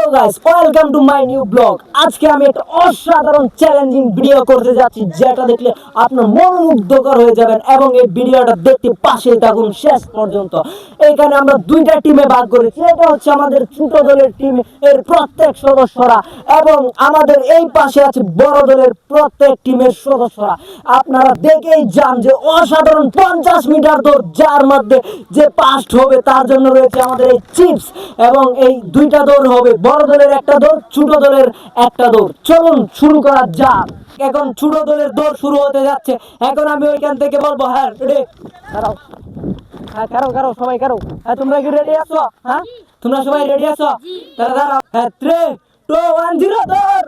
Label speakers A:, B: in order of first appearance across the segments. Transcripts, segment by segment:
A: Hello guys, welcome to my new blog. আজকে আমি একটা অসাধারণ চ্যালেঞ্জিং ভিডিও করতে যাচ্ছি, যেটা দেখলে আপনার মন মুগ্ধকর হয়ে যাবেন এবং এই ভিডিওটা দেখতে পাশে থাকুন শেষ পর্যন্ত। এখানে আমরা দুইটা টিমে ভাগ করেছি। এটা হচ্ছে আমাদের ছোট দলের টিম এর প্রত্যেক সদস্যরা এবং আমাদের এই পাশে আছে বড় দলের প্রত্যেক টিমের সদস্যরা। আপনারা দেখেই যান যে অসাধারণ 50 মিটার দৌড়, যার মধ্যে যে ফার্স্ট হবে তার জন্য রয়েছে আমাদের এই চিপস এবং এই দুইটা দৌড় হবে, বড় দলের একটা দৌড়, ছোট দলের একটা দৌড়। চলুন শুরু করা যাক। এখন ছোট দলের দৌড় শুরু হতে যাচ্ছে। এখন আমি ওইখান থেকে বলবো, হ্যাঁ রেডি, দাঁড়াও, হ্যাঁ কারো সবাই কারো, হ্যাঁ তোমরা কি রেডি আছো? হ্যাঁ তোমরা সবাই রেডি আছো? তাহলে দাঁড়াও, হ্যাঁ 3 2 1 0 দৌড়।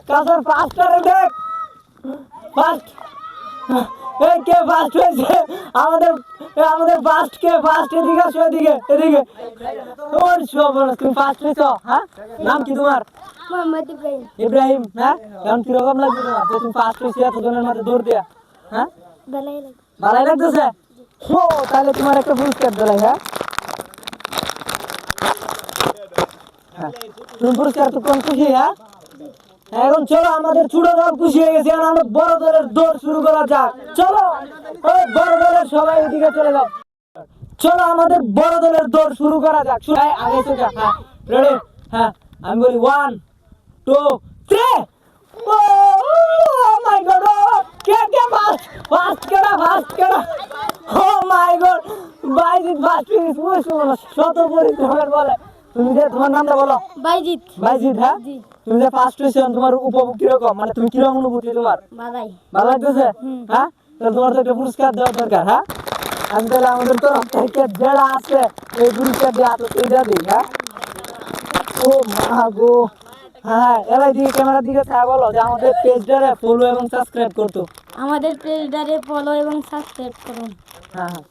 A: কাসার ফাস্টারে দেখ, ফাস্ট এই কে ফাস্ট হয়েছে? আমাদের আমাদের ফাস্ট কে ফাস্ট? এদিকে আসো, এদিকে এদিকে। তোর সব তুমি ফাস্ট হয়েছো? হ্যাঁ নাম কি তোমার?
B: মোহাম্মদ ইব্রাহিম।
A: ইব্রাহিম। হ্যাঁ এখন কিরকম লাগছে তোমার যে তুমি ফাস্ট হয়েছো এতজনের মাঝে দৌড় দিয়া? হ্যাঁ
B: ভালোই লাগে।
A: ভালোই লাগতেছে। ও তাহলে তোমার একটা পুরস্কার দিলাই। হ্যাঁ হ্যাঁ তুমি পুরস্কার তো কম খুশি? হ্যাঁ এখন চলো, আমাদের ছোট দল খুশি হয়ে গেছে, এখন আমরা বড় দলের দৌড় শুরু করা যাক। চলো ওই বড় দলের সবাই এদিকে চলে যাও। চলো আমাদের বড় দলের দৌড় শুরু করা যাক। আগে চলে যাক। হ্যাঁ রেডি, হ্যাঁ আমি বলি 1 2 3। ও মাই গড, কে কে ফাস্ট ফাস্ট কেডা ফাস্ট কেডা? ও মাই গড, বাইজিৎ ফাস্ট হয়েছে। শত পরিশ্রমের বলে। তুমি যে তোমার নামটা বলো।
B: বাইজিৎ।
A: বাইজিৎ। হ্যাঁ
B: জি।
A: তুমি যে ফার্স্ট হয়েছো, তোমার উপভোগ কিরকম, মানে তুমি কিরকম অনুভূতি তোমার?
B: ভালোই।
A: ভালো লাগতেছে? হ্যাঁ তাহলে তোমার তো একটা পুরস্কার দেওয়ার দরকার। হ্যাঁ আমি তাহলে আমাদের তরফ থেকে যেটা আছে এই পুরস্কার দেওয়া তো সেইটা দিই। হ্যাঁ ও মা গো, হ্যাঁ এবার দিকে ক্যামেরার দিকে ছায়া বলো যে আমাদের পেজটারে ফলো এবং সাবস্ক্রাইব করতো।
B: আমাদের পেজটারে ফলো এবং সাবস্ক্রাইব করুন।
A: হ্যাঁ হ্যাঁ